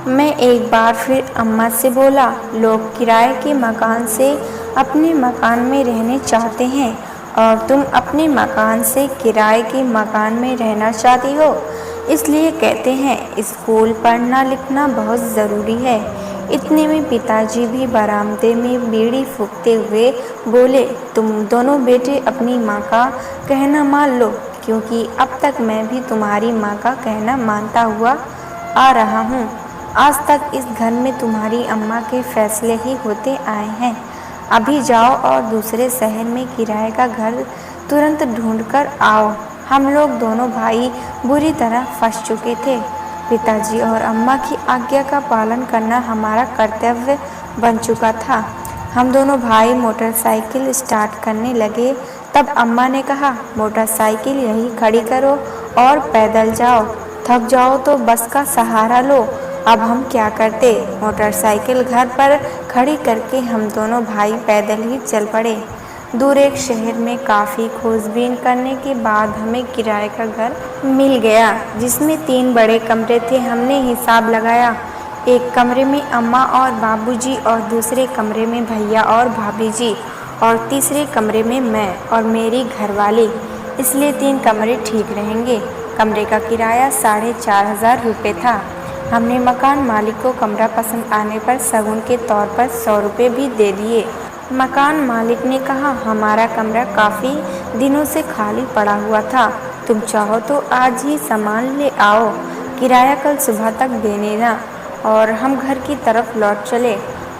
मैं एक बार फिर अम्मा से बोला, लोग किराए के मकान से अपने मकान में रहने चाहते हैं और तुम अपने मकान से किराए के मकान में रहना चाहती हो। इसलिए कहते हैं स्कूल पढ़ना लिखना बहुत ज़रूरी है। इतने में पिताजी भी बरामदे में बीड़ी फूंकते हुए बोले, तुम दोनों बेटे अपनी माँ का कहना मान लो, क्योंकि अब तक मैं भी तुम्हारी माँ का कहना मानता हुआ आ रहा हूँ। आज तक इस घर में तुम्हारी अम्मा के फैसले ही होते आए हैं। अभी जाओ और दूसरे शहर में किराए का घर तुरंत ढूंढ कर आओ। हम लोग दोनों भाई बुरी तरह फंस चुके थे। पिताजी और अम्मा की आज्ञा का पालन करना हमारा कर्तव्य बन चुका था। हम दोनों भाई मोटरसाइकिल स्टार्ट करने लगे। तब अम्मा ने कहा, मोटरसाइकिल यहीं खड़ी करो और पैदल जाओ। थक जाओ तो बस का सहारा लो। अब हम क्या करते? मोटरसाइकिल घर पर खड़ी करके हम दोनों भाई पैदल ही चल पड़े। दूर एक शहर में काफ़ी खोजबीन करने के बाद हमें किराए का घर मिल गया, जिसमें 3 बड़े कमरे थे। हमने हिसाब लगाया, एक कमरे में अम्मा और बाबूजी और दूसरे कमरे में भैया और भाभी जी और तीसरे कमरे में मैं और मेरी घरवाली। इसलिए 3 कमरे ठीक रहेंगे। कमरे का किराया 4,500 रुपये था। हमने मकान मालिक को कमरा पसंद आने पर शगुन के तौर पर 100 रुपये भी दे दिए। मकान मालिक ने कहा, हमारा कमरा काफ़ी दिनों से खाली पड़ा हुआ था, तुम चाहो तो आज ही सामान ले आओ, किराया कल सुबह तक दे देना। और हम घर की तरफ लौट चले।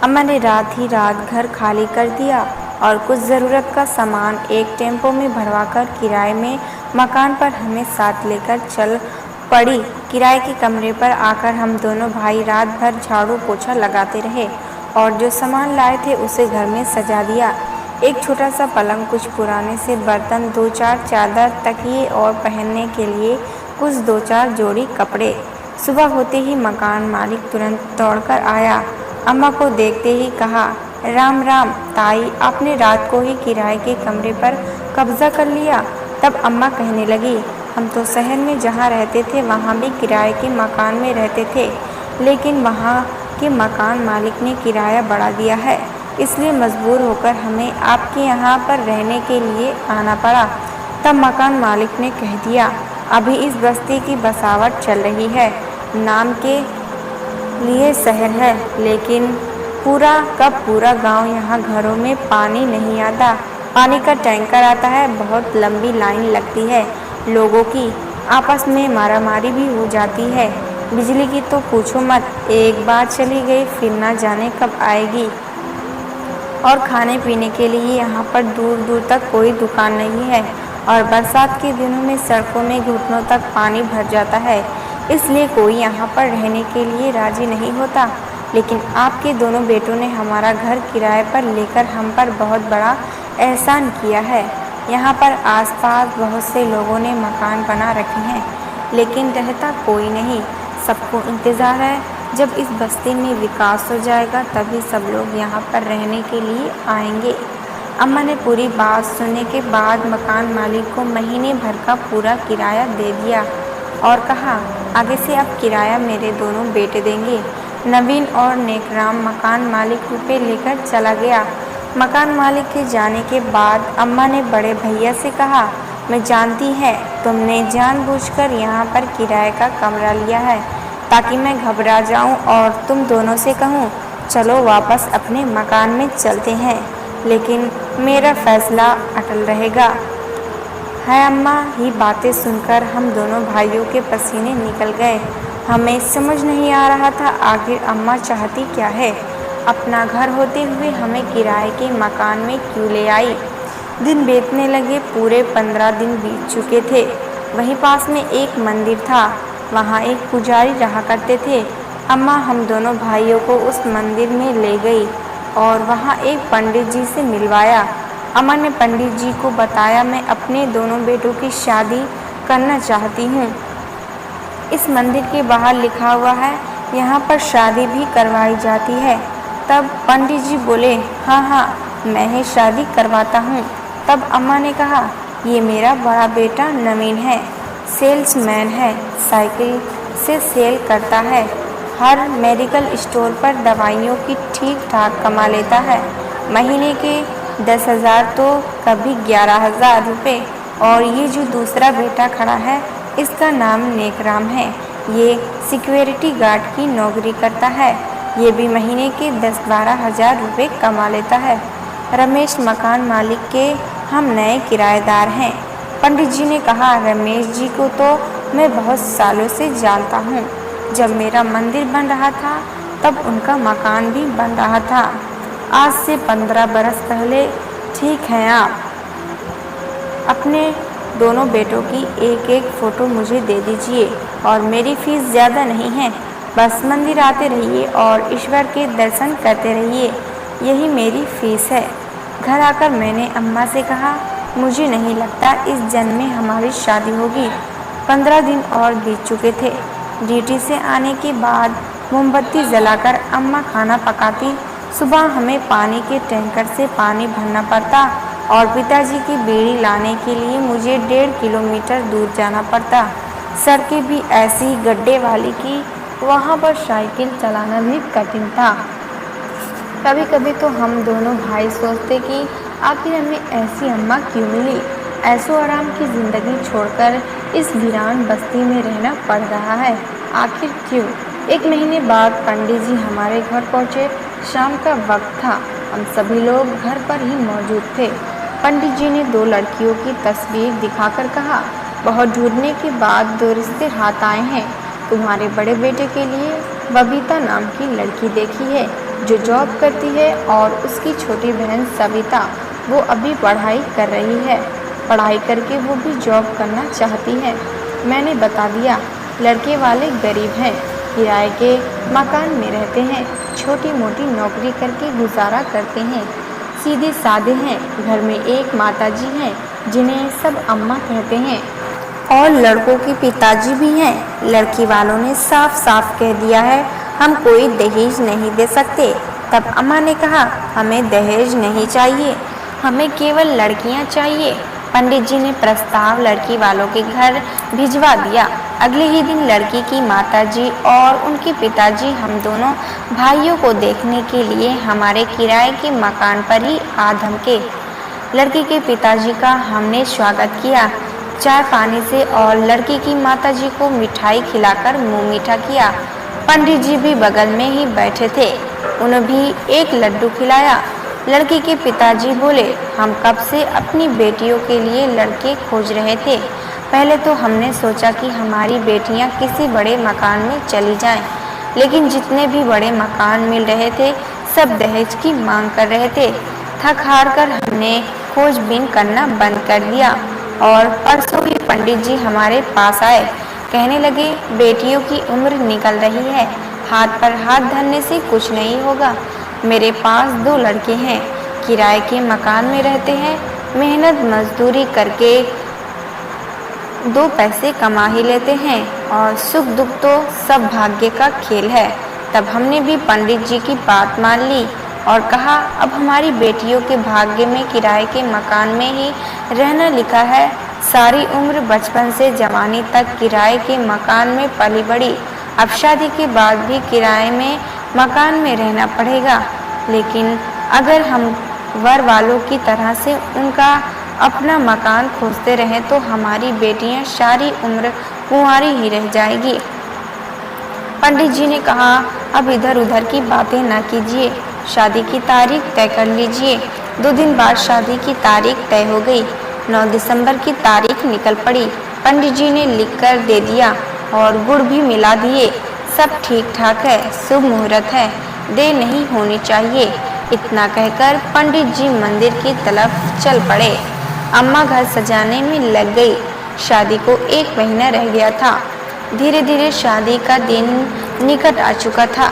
अम्मा ने रात ही रात घर खाली कर दिया और कुछ ज़रूरत का सामान एक टेम्पो में भरवाकर किराए में मकान पर हमें साथ लेकर चल पड़ी। किराए के कमरे पर आकर हम दोनों भाई रात भर झाड़ू पोछा लगाते रहे और जो सामान लाए थे उसे घर में सजा दिया। एक छोटा सा पलंग, कुछ पुराने से बर्तन, 2-4 चादर, तकिए और पहनने के लिए कुछ 2-4 जोड़ी कपड़े। सुबह होते ही मकान मालिक तुरंत दौड़कर आया। अम्मा को देखते ही कहा, राम राम ताई, आपने रात को ही किराए के कमरे पर कब्जा कर लिया। तब अम्मा कहने लगी, हम तो शहर में जहाँ रहते थे वहाँ भी किराए के मकान में रहते थे, लेकिन वहाँ के मकान मालिक ने किराया बढ़ा दिया है, इसलिए मजबूर होकर हमें आपके यहाँ पर रहने के लिए आना पड़ा। तब मकान मालिक ने कह दिया, अभी इस बस्ती की बसावट चल रही है, नाम के लिए शहर है, लेकिन पूरा का पूरा गांव यहाँ घरों में पानी नहीं आता। पानी का टैंकर आता है, बहुत लंबी लाइन लगती है, लोगों की आपस में मारामारी भी हो जाती है। बिजली की तो पूछो मत, एक बार चली गई फिर ना जाने कब आएगी। और खाने पीने के लिए यहाँ पर दूर दूर तक कोई दुकान नहीं है और बरसात के दिनों में सड़कों में घुटनों तक पानी भर जाता है, इसलिए कोई यहाँ पर रहने के लिए राजी नहीं होता। लेकिन आपके दोनों बेटों ने हमारा घर किराए पर लेकर हम पर बहुत बड़ा एहसान किया है। यहाँ पर आसपास बहुत से लोगों ने मकान बना रखे हैं, लेकिन रहता कोई नहीं। सबको इंतज़ार है जब इस बस्ती में विकास हो जाएगा तभी सब लोग यहाँ पर रहने के लिए आएंगे। अम्मा ने पूरी बात सुनने के बाद मकान मालिक को महीने भर का पूरा किराया दे दिया और कहा, आगे से अब किराया मेरे दोनों बेटे देंगे। नवीन और नेकराम मकान मालिक रुपये लेकर चला गया। मकान मालिक के जाने के बाद अम्मा ने बड़े भैया से कहा, मैं जानती है तुमने जानबूझकर यहाँ पर किराए का कमरा लिया है ताकि मैं घबरा जाऊँ और तुम दोनों से कहूँ, चलो वापस अपने मकान में चलते हैं, लेकिन मेरा फैसला अटल रहेगा। है अम्मा। ये बातें सुनकर हम दोनों भाइयों के पसीने निकल गए। हमें समझ नहीं आ रहा था आखिर अम्मा चाहती क्या है। अपना घर होते हुए हमें किराए के मकान में क्यों ले आई। दिन बीतने लगे, पूरे 15 दिन बीत चुके थे। वहीं पास में एक मंदिर था, वहाँ एक पुजारी रहा करते थे। अम्मा हम दोनों भाइयों को उस मंदिर में ले गई और वहाँ एक पंडित जी से मिलवाया। अम्मा ने पंडित जी को बताया, मैं अपने दोनों बेटों की शादी करना चाहती हूँ। इस मंदिर के बाहर लिखा हुआ है, यहाँ पर शादी भी करवाई जाती है। तब पंडित जी बोले, हाँ हाँ मैं ही शादी करवाता हूँ। तब अम्मा ने कहा, ये मेरा बड़ा बेटा नवीन है, सेल्समैन है, साइकिल से सेल करता है। हर मेडिकल स्टोर पर दवाइयों की ठीक ठाक कमा लेता है। महीने के 10,000 तो कभी 11,000 रुपये। और ये जो दूसरा बेटा खड़ा है, इसका नाम नेकराम है। ये सिक्योरिटी गार्ड की नौकरी करता है। ये भी महीने के 10-12 हज़ार रुपये कमा लेता है। रमेश मकान मालिक के हम नए किराएदार हैं। पंडित जी ने कहा, रमेश जी को तो मैं बहुत सालों से जानता हूँ। जब मेरा मंदिर बन रहा था तब उनका मकान भी बन रहा था, आज से 15 बरस पहले। ठीक हैं आप। अपने दोनों बेटों की एक एक फ़ोटो मुझे दे दीजिए और मेरी फ़ीस ज़्यादा नहीं है। बस मंदिर आते रहिए और ईश्वर के दर्शन करते रहिए, यही मेरी फ़ीस है। घर आकर मैंने अम्मा से कहा, मुझे नहीं लगता इस जन्म में हमारी शादी होगी। 15 दिन और बीत चुके थे। ड्यूटी से आने के बाद मोमबत्ती जलाकर अम्मा खाना पकाती। सुबह हमें पानी के टैंकर से पानी भरना पड़ता और पिताजी की बीड़ी लाने के लिए मुझे 1.5 किलोमीटर दूर जाना पड़ता। सड़कें भी ऐसी गड्ढे वाली कि वहाँ पर साइकिल चलाना भी कठिन था। कभी कभी तो हम दोनों भाई सोचते कि आखिर हमें ऐसी अम्मा क्यों मिली। ऐशो आराम की ज़िंदगी छोड़कर इस वीरान बस्ती में रहना पड़ रहा है, आखिर क्यों। 1 महीने बाद पंडित जी हमारे घर पहुँचे। शाम का वक्त था। हम सभी लोग घर पर ही मौजूद थे। पंडित जी ने 2 लड़कियों की तस्वीर दिखाकर कहा, बहुत ढूंढने के बाद 2 रिश्ते हाथ आए हैं। तुम्हारे बड़े बेटे के लिए बबीता नाम की लड़की देखी है जो जॉब करती है, और उसकी छोटी बहन सविता, वो अभी पढ़ाई कर रही है। पढ़ाई करके वो भी जॉब करना चाहती है। मैंने बता दिया, लड़के वाले गरीब हैं, किराए के मकान में रहते हैं, छोटी मोटी नौकरी करके गुजारा करते हैं, सीधे साधे हैं। घर में एक माताजी हैं जिन्हें सब अम्मा कहते हैं, और लड़कों के पिताजी भी हैं। लड़की वालों ने साफ साफ कह दिया है, हम कोई दहेज नहीं दे सकते। तब अम्मा ने कहा, हमें दहेज नहीं चाहिए, हमें केवल लड़कियां चाहिए। पंडित जी ने प्रस्ताव लड़की वालों के घर भिजवा दिया। अगले ही दिन लड़की की माताजी और उनके पिताजी हम दोनों भाइयों को देखने के लिए हमारे किराए के मकान पर ही आ धमके। लड़की के पिताजी का हमने स्वागत किया चाय पानी से, और लड़की की माताजी को मिठाई खिलाकर मुंह मीठा किया। पंडित जी भी बगल में ही बैठे थे, उन्हें भी एक लड्डू खिलाया। लड़की के पिताजी बोले, हम कब से अपनी बेटियों के लिए लड़के खोज रहे थे। पहले तो हमने सोचा कि हमारी बेटियां किसी बड़े मकान में चली जाएं, लेकिन जितने भी बड़े मकान मिल रहे थे सब दहेज की मांग कर रहे थे। थक हार कर हमने खोजबीन करना बंद कर दिया, और परसों ही पंडित जी हमारे पास आए। कहने लगे, बेटियों की उम्र निकल रही है, हाथ पर हाथ धरने से कुछ नहीं होगा। मेरे पास 2 लड़के हैं, किराए के मकान में रहते हैं, मेहनत मजदूरी करके 2 पैसे कमा ही लेते हैं, और सुख दुख तो सब भाग्य का खेल है। तब हमने भी पंडित जी की बात मान ली और कहा, अब हमारी बेटियों के भाग्य में किराए के मकान में ही रहना लिखा है। सारी उम्र बचपन से जवानी तक किराए के मकान में पली बड़ी, अब शादी के बाद भी किराए में मकान में रहना पड़ेगा। लेकिन अगर हम वर वालों की तरह से उनका अपना मकान खोजते रहें तो हमारी बेटियां सारी उम्र कुंवारी ही रह जाएगी। पंडित जी ने कहा, अब इधर उधर की बातें ना कीजिए, शादी की तारीख तय कर लीजिए। 2 दिन बाद शादी की तारीख तय हो गई। 9 दिसंबर की तारीख निकल पड़ी। पंडित जी ने लिखकर दे दिया और गुड़ भी मिला दिए। सब ठीक ठाक है, शुभ मुहूर्त है, देर नहीं होनी चाहिए। इतना कहकर पंडित जी मंदिर की तरफ चल पड़े। अम्मा घर सजाने में लग गई। शादी को 1 महीना रह गया था। धीरे धीरे शादी का दिन निकट आ चुका था।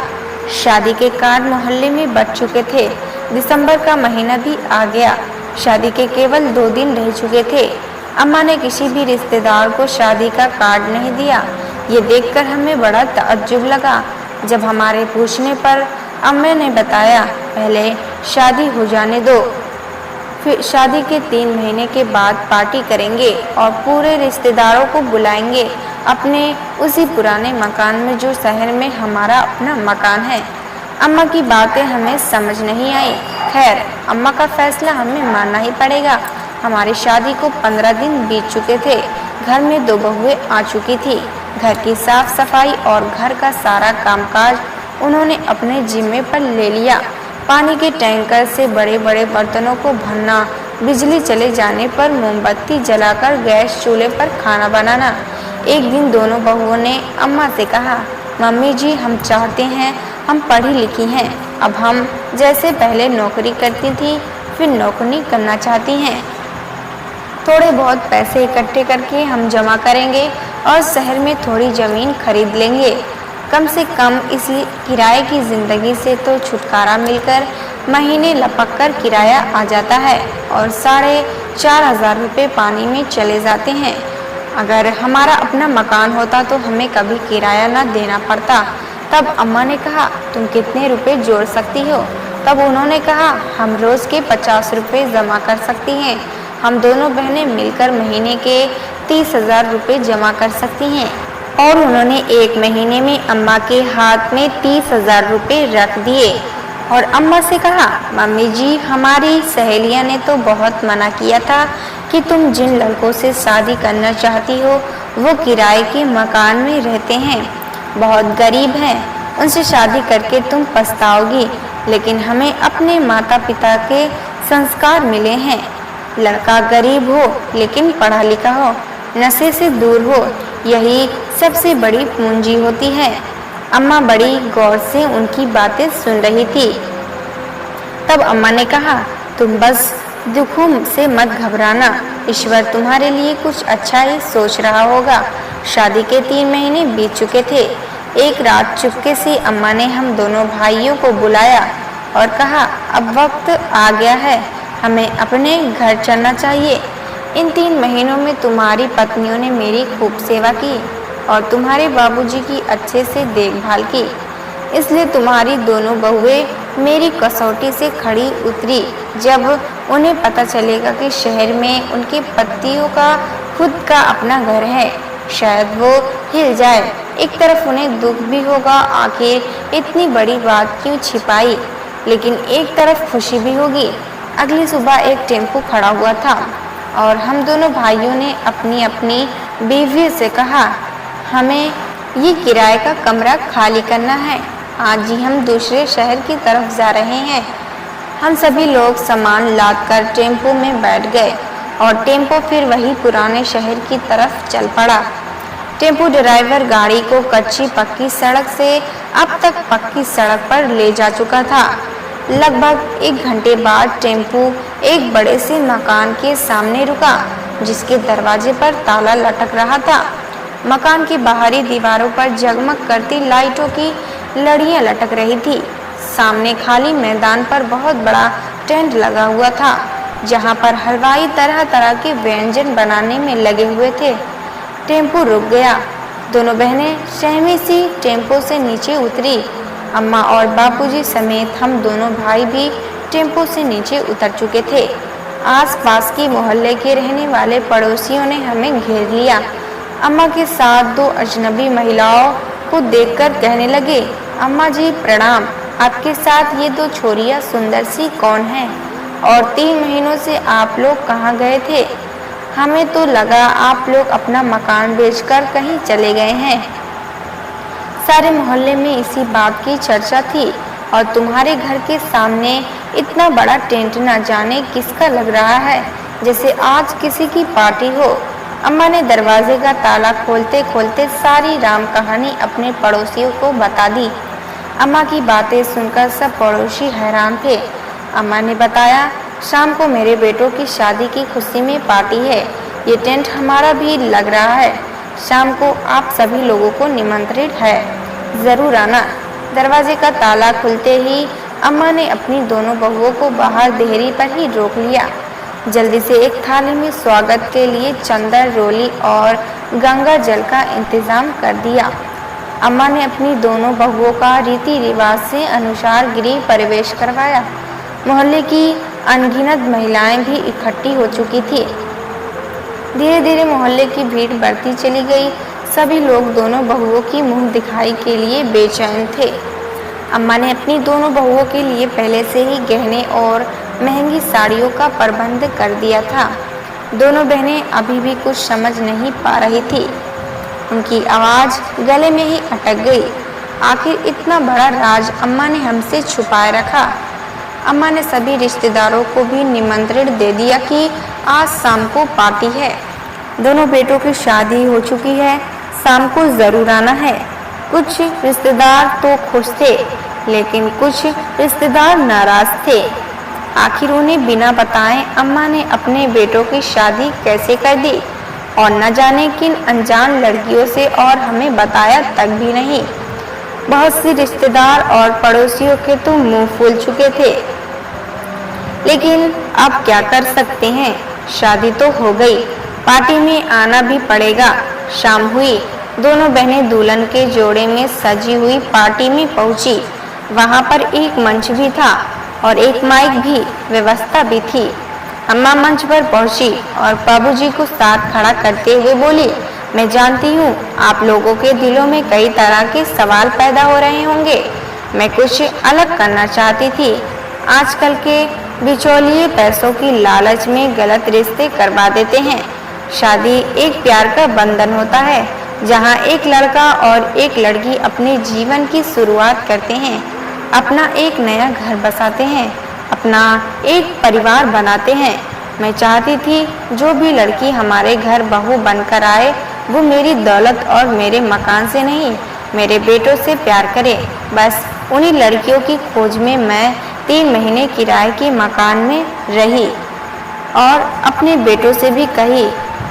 शादी के कार्ड मोहल्ले में बंट चुके थे। दिसंबर का महीना भी आ गया। शादी के केवल 2 दिन रह चुके थे। अम्मा ने किसी भी रिश्तेदार को शादी का कार्ड नहीं दिया। ये देखकर हमें बड़ा ताज्जुब लगा। जब हमारे पूछने पर अम्मा ने बताया, पहले शादी हो जाने दो, फिर शादी के 3 महीने के बाद पार्टी करेंगे और पूरे रिश्तेदारों को बुलाएंगे अपने उसी पुराने मकान में जो शहर में हमारा अपना मकान है। अम्मा की बातें हमें समझ नहीं आई। खैर, अम्मा का फैसला हमें मानना ही पड़ेगा। हमारी शादी को 15 दिन बीत चुके थे। घर में 2 बहुएं आ चुकी थी। घर की साफ सफाई और घर का सारा कामकाज उन्होंने अपने जिम्मे पर ले लिया। पानी के टैंकर से बड़े बड़े बर्तनों को भरना, बिजली चले जाने पर मोमबत्ती जलाकर गैस चूल्हे पर खाना बनाना। एक दिन दोनों बहुओं ने अम्मा से कहा, मम्मी जी, हम चाहते हैं, हम पढ़ी लिखी हैं, अब हम जैसे पहले नौकरी करती थी फिर नौकरी करना चाहती हैं। थोड़े बहुत पैसे इकट्ठे करके हम जमा करेंगे और शहर में थोड़ी ज़मीन खरीद लेंगे। कम से कम इस किराए की ज़िंदगी से तो छुटकारा मिलकर महीने लपक कर किराया आ जाता है और 4,500 रुपये पानी में चले जाते हैं। अगर हमारा अपना मकान होता तो हमें कभी किराया ना देना पड़ता। तब अम्मा ने कहा, तुम कितने रुपए जोड़ सकती हो? तब उन्होंने कहा, हम रोज़ के 50 रुपये जमा कर सकती हैं। हम दोनों बहनें मिलकर महीने के 30,000 रुपये जमा कर सकती हैं। और उन्होंने 1 महीने में अम्मा के हाथ में 30,000 रुपये रख दिए और अम्मा से कहा, मम्मी जी, हमारी सहेलियां ने तो बहुत मना किया था कि तुम जिन लड़कों से शादी करना चाहती हो वो किराए के मकान में रहते हैं, बहुत गरीब हैं, उनसे शादी करके तुम पछताओगी। लेकिन हमें अपने माता पिता के संस्कार मिले हैं। लड़का गरीब हो लेकिन पढ़ा लिखा हो, नशे से दूर हो, यही सबसे बड़ी पूंजी होती है। अम्मा बड़ी गौर से उनकी बातें सुन रही थी। तब अम्मा ने कहा, तुम बस दुखों से मत घबराना, ईश्वर तुम्हारे लिए कुछ अच्छा ही सोच रहा होगा। शादी के 3 महीने बीत चुके थे। एक रात चुपके से अम्मा ने हम दोनों भाइयों को बुलाया और कहा, अब वक्त आ गया है, हमें अपने घर चलना चाहिए। इन 3 महीनों में तुम्हारी पत्नियों ने मेरी खूब सेवा की और तुम्हारे बाबूजी की अच्छे से देखभाल की, इसलिए तुम्हारी दोनों बहुएं मेरी कसौटी से खड़ी उतरी। जब उन्हें पता चलेगा कि शहर में उनके पतियों का खुद का अपना घर है, शायद वो हिल जाए। एक तरफ उन्हें दुख भी होगा, आखिर इतनी बड़ी बात क्यों छिपाई, लेकिन एक तरफ खुशी भी होगी। अगली सुबह एक टेम्पो खड़ा हुआ था और हम दोनों भाइयों ने अपनी अपनी बीवी से कहा, हमें ये किराए का कमरा खाली करना है, आज ही हम दूसरे शहर की तरफ जा रहे हैं। हम सभी लोग सामान लादकर टेम्पो में बैठ गए और टेम्पो फिर वही पुराने शहर की तरफ चल पड़ा। टेम्पो ड्राइवर गाड़ी को कच्ची पक्की सड़क से अब तक पक्की सड़क पर ले जा चुका था। लगभग 1 घंटे बाद टेम्पो एक बड़े से मकान के सामने रुका, जिसके दरवाजे पर ताला लटक रहा था। मकान की बाहरी दीवारों पर जगमग करती लाइटों की लड़ियां लटक रही थी। सामने खाली मैदान पर बहुत बड़ा टेंट लगा हुआ था, जहां पर हलवाई तरह तरह के व्यंजन बनाने में लगे हुए थे। टेम्पो रुक गया। दोनों बहनें सहमी सी टेम्पो से नीचे उतरी। अम्मा और बापूजी समेत हम दोनों भाई भी टेम्पो से नीचे उतर चुके थे। आसपास की मोहल्ले के रहने वाले पड़ोसियों ने हमें घेर लिया। अम्मा के साथ 2 अजनबी महिलाओं को देखकर कहने लगे, अम्मा जी प्रणाम, आपके साथ ये 2 छोरियां सुंदर सी कौन हैं? और 3 महीनों से आप लोग कहाँ गए थे? हमें तो लगा आप लोग अपना मकान बेचकर कहीं चले गए हैं। सारे मोहल्ले में इसी बात की चर्चा थी और तुम्हारे घर के सामने इतना बड़ा टेंट न जाने किसका लग रहा है, जैसे आज किसी की पार्टी हो। अम्मा ने दरवाजे का ताला खोलते खोलते सारी राम कहानी अपने पड़ोसियों को बता दी। अम्मा की बातें सुनकर सब पड़ोसी हैरान थे। अम्मा ने बताया, शाम को मेरे बेटों की शादी की खुशी में पार्टी है, ये टेंट हमारा भी लग रहा है, शाम को आप सभी लोगों को निमंत्रित है, ज़रूर आना। दरवाजे का ताला खुलते ही अम्मा ने अपनी दोनों बहुओं को बाहर देहरी पर ही रोक लिया। जल्दी से एक थाली में स्वागत के लिए चंदन, रोली और गंगा जल का इंतजाम कर दिया। अम्मा ने अपनी दोनों बहुओं का रीति रिवाज से अनुसार गृह प्रवेश करवाया। मोहल्ले की अनगिनत महिलाएं भी इकट्ठी हो चुकी थी। धीरे धीरे मोहल्ले की भीड़ बढ़ती चली गई। सभी लोग दोनों बहुओं की मुंह दिखाई के लिए बेचैन थे। अम्मा ने अपनी दोनों बहुओं के लिए पहले से ही गहने और महंगी साड़ियों का प्रबंध कर दिया था। दोनों बहनें अभी भी कुछ समझ नहीं पा रही थी। उनकी आवाज़ गले में ही अटक गई। आखिर इतना बड़ा राज अम्मा ने हमसे छुपाए रखा। अम्मा ने सभी रिश्तेदारों को भी निमंत्रण दे दिया कि आज शाम को पार्टी है। दोनों बेटों की शादी हो चुकी है, शाम को ज़रूर आना है। कुछ रिश्तेदार तो खुश थे, लेकिन कुछ रिश्तेदार नाराज़ थे। आखिर उन्हें बिना बताए अम्मा ने अपने बेटों की शादी कैसे कर दी, और न जाने किन अनजान लड़कियों से, और हमें बताया तक भी नहीं। बहुत सी रिश्तेदार और पड़ोसियों के तो मुंह फूल चुके थे, लेकिन अब क्या कर सकते हैं, शादी तो हो गई, पार्टी में आना भी पड़ेगा। शाम हुई, दोनों बहनें दुल्हन के जोड़े में सजी हुई पार्टी में पहुंची। वहां पर एक मंच भी था और एक माइक भी व्यवस्था भी थी। अम्मा मंच पर पहुंची और बाबूजी को साथ खड़ा करते हुए बोली, मैं जानती हूँ आप लोगों के दिलों में कई तरह के सवाल पैदा हो रहे होंगे। मैं कुछ अलग करना चाहती थी। आजकल के बिचौलिए पैसों की लालच में गलत रिश्ते करवा देते हैं। शादी एक प्यार का बंधन होता है, जहाँ एक लड़का और एक लड़की अपने जीवन की शुरुआत करते हैं, अपना एक नया घर बसाते हैं, अपना एक परिवार बनाते हैं। मैं चाहती थी जो भी लड़की हमारे घर बहू बनकर आए, वो मेरी दौलत और मेरे मकान से नहीं, मेरे बेटों से प्यार करे। बस उन्हीं लड़कियों की खोज में मैं 3 महीने किराए के मकान में रही और अपने बेटों से भी कही,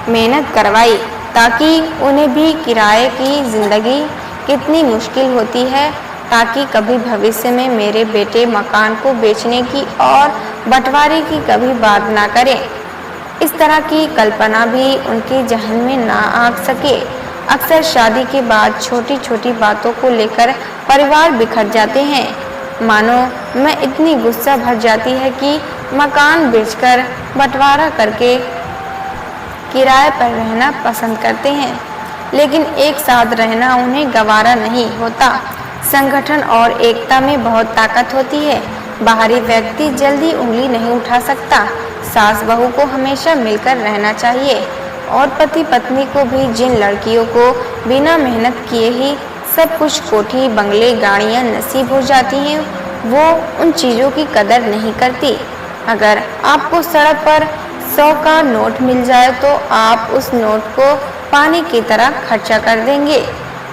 मेहनत करवाई, ताकि उन्हें भी किराए की ज़िंदगी कितनी मुश्किल होती है, ताकि कभी भविष्य में मेरे बेटे मकान को बेचने की और बंटवारे की कभी बात ना करें। इस तरह की कल्पना भी उनके जहन में ना आ सके। अक्सर शादी के बाद छोटी छोटी बातों को लेकर परिवार बिखर जाते हैं। मानो मैं इतनी गुस्सा भर जाती है कि मकान बेचकर बंटवारा करके किराए पर रहना पसंद करते हैं, लेकिन एक साथ रहना उन्हें गवारा नहीं होता। संगठन और एकता में बहुत ताकत होती है। बाहरी व्यक्ति जल्दी उंगली नहीं उठा सकता। सास बहू को हमेशा मिलकर रहना चाहिए, और पति पत्नी को भी। जिन लड़कियों को बिना मेहनत किए ही सब कुछ कोठी बंगले गाड़ियाँ नसीब हो जाती हैं, वो उन चीज़ों की कदर नहीं करती। अगर आपको सड़क पर 100 का नोट मिल जाए तो आप उस नोट को पानी की तरह खर्चा कर देंगे,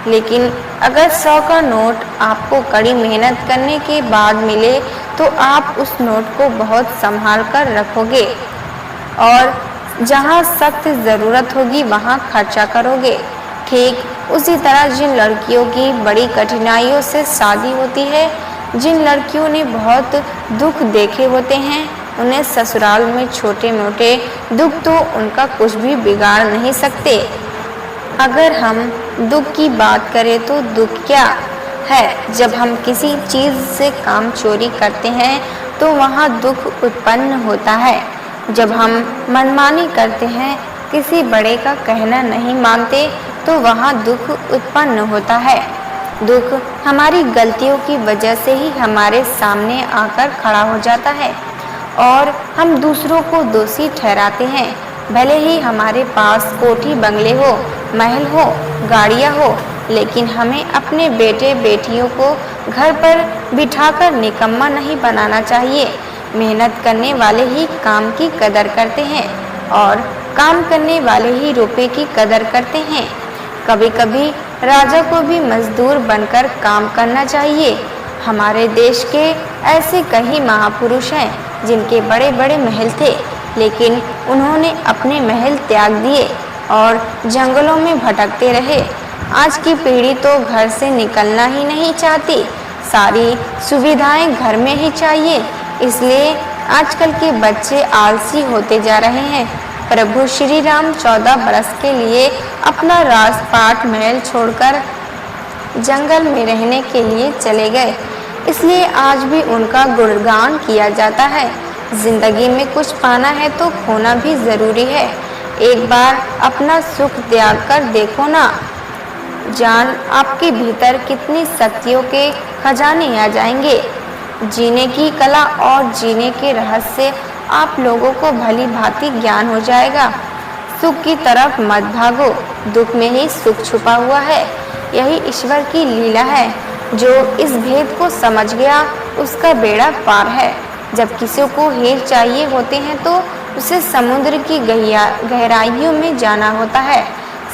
लेकिन अगर 100 का नोट आपको कड़ी मेहनत करने के बाद मिले तो आप उस नोट को बहुत संभाल कर रखोगे और जहाँ सख्त ज़रूरत होगी वहाँ खर्चा करोगे। ठीक उसी तरह जिन लड़कियों की बड़ी कठिनाइयों से शादी होती है, जिन लड़कियों ने बहुत दुख देखे होते हैं, उन्हें ससुराल में छोटे मोटे दुख तो उनका कुछ भी बिगाड़ नहीं सकते। अगर हम दुख की बात करें तो दुख क्या है, जब हम किसी चीज़ से काम चोरी करते हैं तो वहाँ दुख उत्पन्न होता है। जब हम मनमानी करते हैं, किसी बड़े का कहना नहीं मानते, तो वहाँ दुख उत्पन्न होता है। दुख हमारी गलतियों की वजह से ही हमारे सामने आकर खड़ा हो जाता है और हम दूसरों को दोषी ठहराते हैं। भले ही हमारे पास कोठी बंगले हो, महल हो, गाड़ियाँ हो, लेकिन हमें अपने बेटे बेटियों को घर पर बिठाकर निकम्मा नहीं बनाना चाहिए। मेहनत करने वाले ही काम की कदर करते हैं और काम करने वाले ही रुपए की कदर करते हैं। कभी कभी राजा को भी मजदूर बनकर काम करना चाहिए। हमारे देश के ऐसे कई महापुरुष हैं जिनके बड़े बड़े महल थे, लेकिन उन्होंने अपने महल त्याग दिए और जंगलों में भटकते रहे। आज की पीढ़ी तो घर से निकलना ही नहीं चाहती, सारी सुविधाएं घर में ही चाहिए। इसलिए आजकल के बच्चे आलसी होते जा रहे हैं। प्रभु श्री राम 14 बरस के लिए अपना राजपाट महल छोड़कर जंगल में रहने के लिए चले गए, इसलिए आज भी उनका गुणगान किया जाता है। जिंदगी में कुछ पाना है तो खोना भी ज़रूरी है। एक बार अपना सुख त्याग कर देखो ना, जान आपके भीतर कितनी शक्तियों के खजाने आ जाएंगे। जीने की कला और जीने के रहस्य आप लोगों को भली भांति ज्ञान हो जाएगा। सुख की तरफ मत भागो, दुख में ही सुख छुपा हुआ है। यही ईश्वर की लीला है। जो इस भेद को समझ गया उसका बेड़ा पार है। जब किसी को हीर चाहिए होते हैं तो उसे समुद्र की गहराइयों में जाना होता है।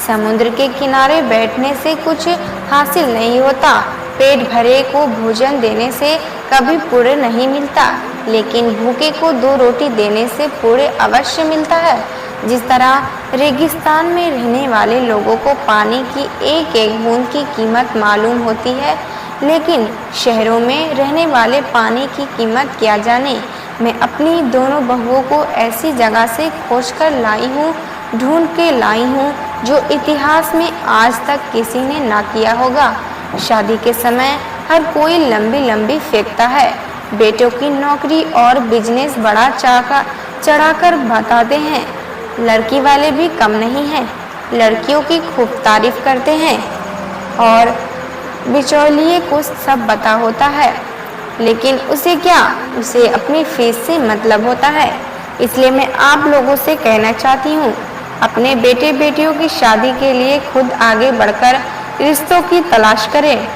समुद्र के किनारे बैठने से कुछ हासिल नहीं होता। पेट भरे को भोजन देने से कभी पुण्य नहीं मिलता, लेकिन भूखे को 2 रोटी देने से पुण्य अवश्य मिलता है। जिस तरह रेगिस्तान में रहने वाले लोगों को पानी की एक एक बूंद की कीमत मालूम होती है, लेकिन शहरों में रहने वाले पानी की कीमत क्या जाने। मैं अपनी दोनों बहुओं को ऐसी जगह से खोज कर लाई हूँ, ढूंढ के लाई हूँ, जो इतिहास में आज तक किसी ने ना किया होगा। शादी के समय हर कोई लंबी लंबी फेंकता है। बेटों की नौकरी और बिजनेस बड़ा चढ़ाकर बताते हैं। लड़की वाले भी कम नहीं हैं, लड़कियों की खूब तारीफ करते हैं और बिचौलिए को सब पता होता है, लेकिन उसे क्या, उसे अपनी फीस से मतलब होता है। इसलिए मैं आप लोगों से कहना चाहती हूँ, अपने बेटे बेटियों की शादी के लिए खुद आगे बढ़कर रिश्तों की तलाश करें।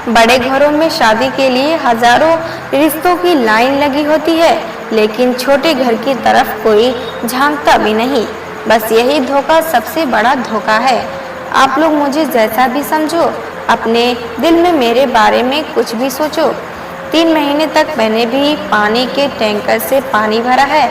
बड़े घरों में शादी के लिए हजारों रिश्तों की लाइन लगी होती है, लेकिन छोटे घर की तरफ कोई झांकता भी नहीं। बस यही धोखा सबसे बड़ा धोखा है। आप लोग मुझे जैसा भी समझो, अपने दिल में मेरे बारे में कुछ भी सोचो। 3 महीने तक मैंने भी पानी के टैंकर से पानी भरा है।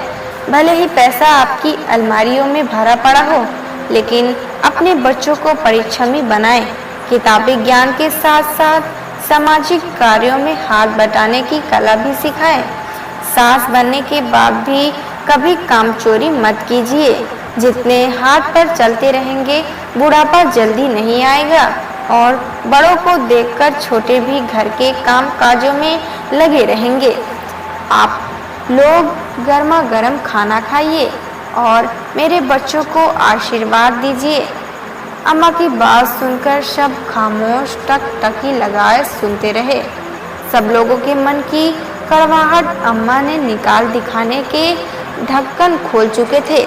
भले ही पैसा आपकी अलमारियों में भरा पड़ा हो, लेकिन अपने बच्चों को परिश्रमी बनाएं। किताबी ज्ञान के साथ साथ सामाजिक कार्यों में हाथ बटाने की कला भी सिखाएं। सास बनने के बाद भी कभी काम चोरी मत कीजिए। जितने हाथ पर चलते रहेंगे बुढ़ापा जल्दी नहीं आएगा, और बड़ों को देखकर छोटे भी घर के काम काजों में लगे रहेंगे। आप लोग गर्मा गर्म खाना खाइए और मेरे बच्चों को आशीर्वाद दीजिए। अम्मा की बात सुनकर सब खामोश टकटकी लगाए सुनते रहे। सब लोगों के मन की कड़वाहट अम्मा ने निकाल दिखाने के ढक्कन खोल चुके थे।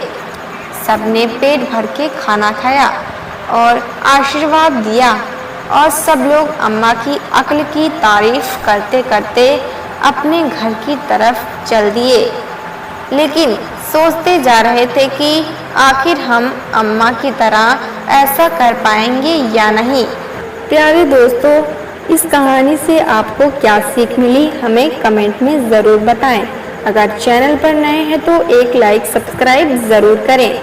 सबने पेट भर के खाना खाया और आशीर्वाद दिया, और सब लोग अम्मा की अक्ल की तारीफ करते करते अपने घर की तरफ चल दिए। लेकिन सोचते जा रहे थे कि आखिर हम अम्मा की तरह ऐसा कर पाएंगे या नहीं। प्यारे दोस्तों, इस कहानी से आपको क्या सीख मिली हमें कमेंट में ज़रूर बताएं। अगर चैनल पर नए हैं तो एक लाइक सब्सक्राइब ज़रूर करें।